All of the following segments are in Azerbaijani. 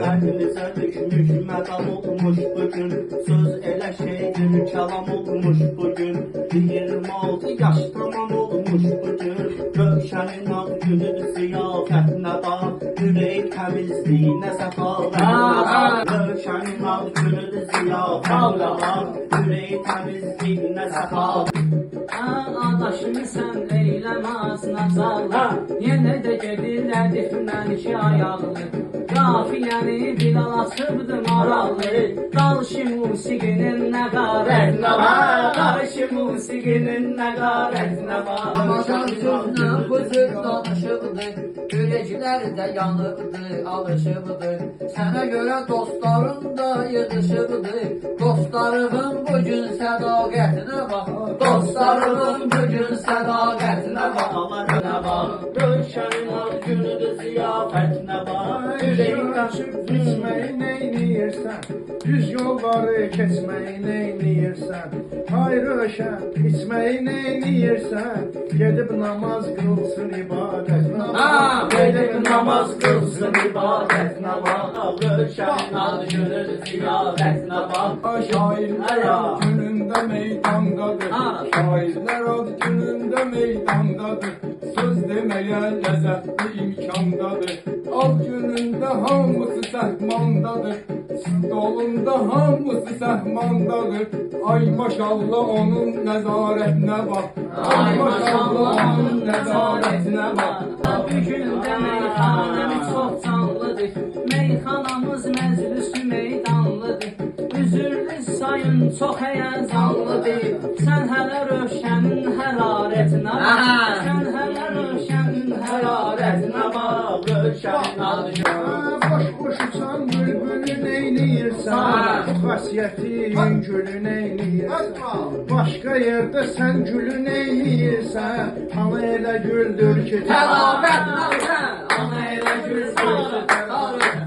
Kalbimize düşmüş medam olmuş bugün. Söz elə şeydir kelam olmuş bugün. 26 yaş tamam olmuş bugün. Rövşənin ad günüdür ziyafətinə bax. Ürək təmizliyinə səfavətinə bax. Rövşənin ad günüdür ziyafətinə bax. Ürək təmizliyinə səfavətinə. Adaşımı sən eyləməz nazarlı. Yenə də gedirlər difnən iki ayaqlı. Qafiyəni bilal açıbdı marallı. Dalşı musiqinin nəqarətinə bax. Dalşı musiqinin nəqarətinə bax. Ramazan sözünə bu söz danışıbdı. Ürəklər də yanıbdı, alışıbdı. Sənə görə dostların da yığışıbdı. Dostlarımın bugün sədaqətinə bax. Dostlarımın bugün sədaqətinə bax. Rövşənin ad günüdür ziyafətinə bax. Ürəyin qaçıb düşməyi neyniyirsən? Düz yolları keçməyi neyniyirsən? Hay Rövşən, içməyi neyniyirsən? Gedib namaz qılsın ibadətinə bax. Gedib namaz qılsın ibadətinə bax. Rövşənin ad günüdür ziyafətinə bax. Şairlər ad günündə meydandadır. Şairlər ad günündə meydandadır. Söz deməyə ləzzətli imkandadır. Ad günündə hamısı səhmandadır. Stolunda hamısı səhmandadır. Ay maşallah onun nəzarətinə bax. Ay maşallah onun nəzarətinə bax. Bugün də meyxanəmiz çox canlıdır. Meyxanamız məclisi meydanlıdır. Üzürlü sayın çox həyəcanlıdır. Sən hələ Rövşənin hərarətinə bax. Sən hələ Rövşənin hərarətinə bax. Rövşənin adı Boş boşusan bülbülü neyniyirsən? Xasiyyətin gülü neyniyirsən? Başqa yerdə sən gülü neyniyirsən? Ana elə güldür ki Təlavətinə bax. Ana elə gülsün.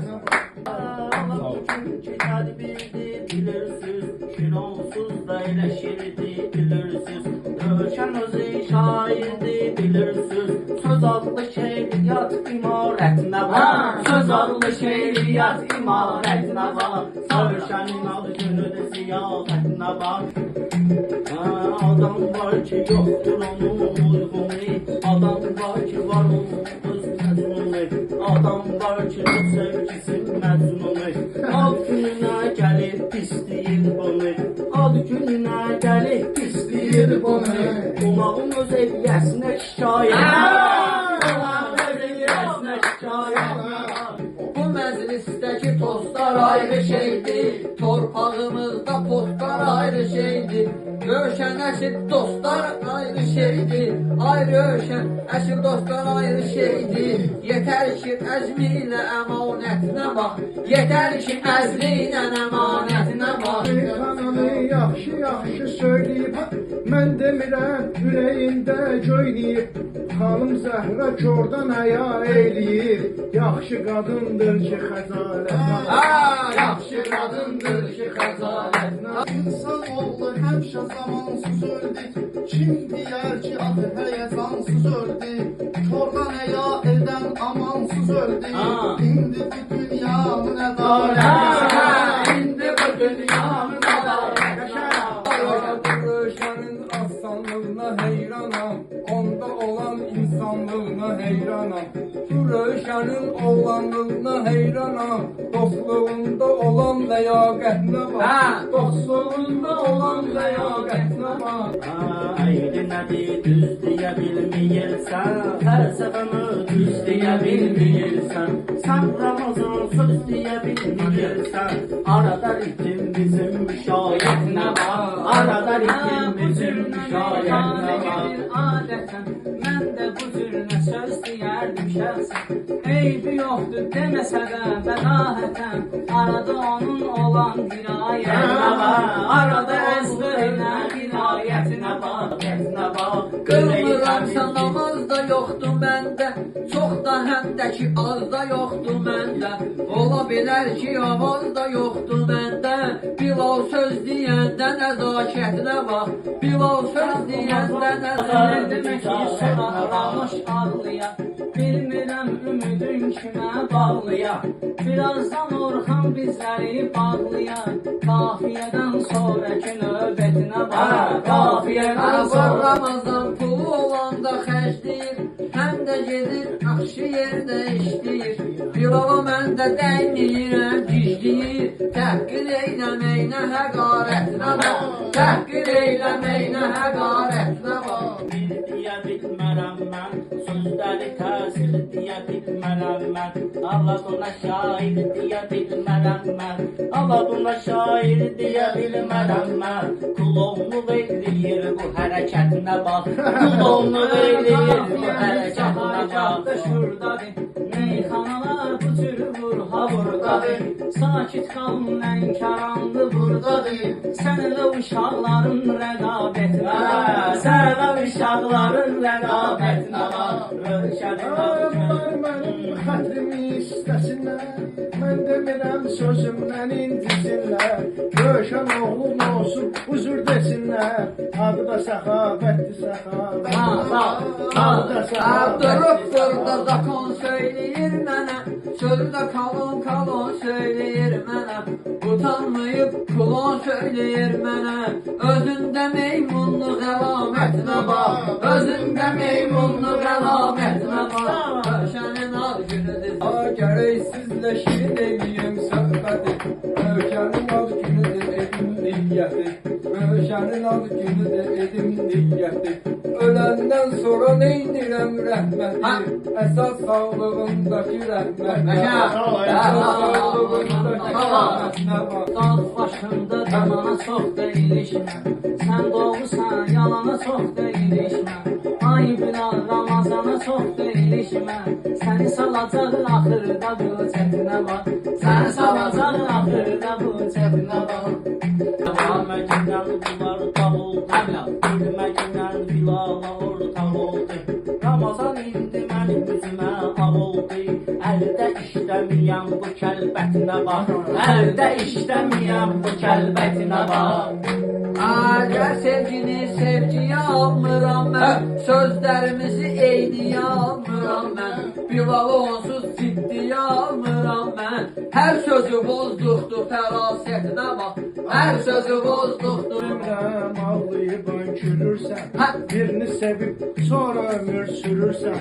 Bilirsiniz, şironsuz da elə şirdi bilirsiniz. Rövşən özü şairdi bilirsiniz. Söz adlı şeiriyyat imarətinə bax. Söz adlı şeiriyyat imarətinə bax. Rövşənin adı günüdür ziyafətinə bax. Adam var ki yoxdur onun uygunu. Adam var ki var onun öz məzmunu. Adam var ki çox sevgisi məzmunu. Ad gününə gəlib pisliyir bunu. Ad gününə gəlib pisliyir bunu. Qonağın öz eviyyəsinə şikayət. Qonağın öz eviyyəsinə şikayət. Bu məclisdəki tostlar ayrı şeydir. Torpağımızda postlar ayrı şeydir. Rövşən əşir dostlar ayrı şeydir. Ay Rövşən əşir dostlar ayrı şeydir. Yetər ki əzmi ilə əmanətinə bax. Yetər ki əzmi ilə əmanətinə bax. Xanımı yaxşı söyləyib, mən demirəm ürəyində göynəyib. Xanım Zəhra kordan həya eyləyir. Yaxşı qadındır ki xəcalətlə. Yaxşı qadındır ki xəcalətlə. İnsan oğlu həmişə zamansız öldü. Kim deyər ki adı həyəcansız öldü. Kordan həya eldən amansız öldü. İndi bu dünyanın ədalət. İndi bu dünyanın ədalət. Rövşənin aslanlığına heyranam. Onda olan insanlığına heyranam. Bu Rövşənin oğlanlığına heyranam. Dostluğunda olan ləyaqətinə bax. Dostluğunda olan ləyaqətinə bax. Aydı nədir düz deyə bilməyirsən. Fəlsəfəmi düz deyə bilməyirsən. Sən Ramazan söz deyə bilməyirsən. Arada ritim bizim müşayiətinə bax. Arada ritim bizim müşayiətinə bax. Adətən mən də bu cürünə söz deyərdim şəxsən. Eybi yoxdur deməsə də bədahətən. Arada onun olan dirayətinə bax. Arada əzbərinə dirayətinə bax. Qılmıramsa namaz da yoxdur məndə. Çox da həm də ki az da yoxdur məndə. Ola bilər ki avaz da yoxdur məndə. Bilal söz deyəndə nəzakətinə bax. Bilal söz deyəndə Nə nəzakətinə demək ki, bax. sonra qalmış ağlıya. Bilmirəm ümidin kimə bağlayar. Birazdan Orxan bizləri bağlayar. Qafiyədən sonraki növbətinə var. Qafiyədən Sonra sonra Ramazan pulu olanda xərcləyir, həm də gedir yaxşı yerdə işləyir. Pilava mən də dəyməyirəm, gizləyir. Təhqir eyləməyinə həqarətinə bax. Təhqir eyləməyinə həqarətinə bax. Bir deyə bilmərəm mən, sözləri təsir deyə bilmərəm mən. Allah buna şair deyə bilmərəm mən. Allah buna şair deyə bilmərəm mən. Kulonluq eləyir bu hərəkətinə bax. Kulonluq eləyir bu hərəkətinə bax. Şuradadır, meyxanalar bu cür vur ha buradadır. Sakit qalın Lənkəranlı buradadır. Səninlə uşaqların rəqabətinə var. Səninlə uşaqların rəqabətinə var. Onlar mənim xətrimi istəsinlər, mən demirəm sözümdən incisinlər. Rövşən oğlum olsun, huzur desinlər. Adı da səxavətdir, səxavət. Adı da Durub səxavət. burada zakon söyləyir mənə, sözü də kalon kalon söyləyir mənə. Utanmayıb kulon söyləyir mənə, özündə meymunluq əlamətinə bax. Özündə meymunluq əlamətinə bax. Rövşənin ad günüdür. Gərək sizlə şirin eləyim söhbəti. Rövşənin ad günüdür, edim niyyəti. Rövşənin ad günüdür, edim niyyəti. Öləndən sonra neydirəm rəhməti. Əsas sağlığındakı rəhməti. Əsas sağlığındakı rəhmətinə bax. Dağ başında damana çox deyilişmə. Sən doğrusan yalana çox deyilişmə. Ay Bilal Ramazana çox deyilişmə. Səni salacaq axırda bu çətinə bax. Səni salacaq axırda bu çətinə bax. Bilməcindən bunlar davuldu. Bilməcindən Bilala ortaq oldu. Ramazan indi mənim üzümə av oldu. Əldə işləməyəm bu kəlbətinə bax. Əldə işləməyəm bu kəlbətinə bax. Əgər sevgini sevgiyə almıram mən, sözlərimizi eyniyə almıram mən. Bilalı onsuz ciddiyə almıram mən. Hər sözü bozduqdur fərasətinə bax. Hər sözü bozduqdur. Ömrəm ağlayıb önkürürsən, birini sevib sonra ömür sürürsən.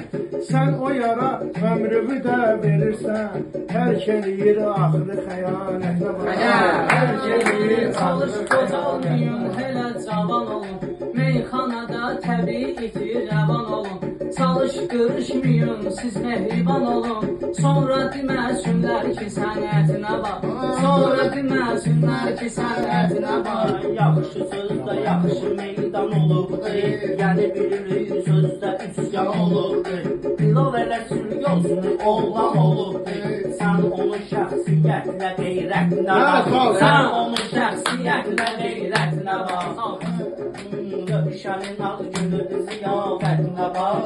Sən o yara ömrümü də verirsən, tərk eləyir axırı xəyanətlə bax. Tərk eləyir Çalış qocalmayın, hələ cavan olun. Meyxanada təbii itir rəvan olun. Çalış qırışmayın, siz mehriban olun. Sonra deməsinlər ki sənətinə bax. Sonra deməsinlər ki sənətinə bax. Yaxşı sözdə yaxşı meydan olubdu. Yəni bilirik sözdə üsyan olubdu. Bilal elə sürüyonsunu oğlan olubdu. Sən onun şəxsiyyətlə qeyrətinə bax. Sən onun şəxsiyyətlə qeyrətinə bax. Rövşənin ad günüdür ziyafətinə bax.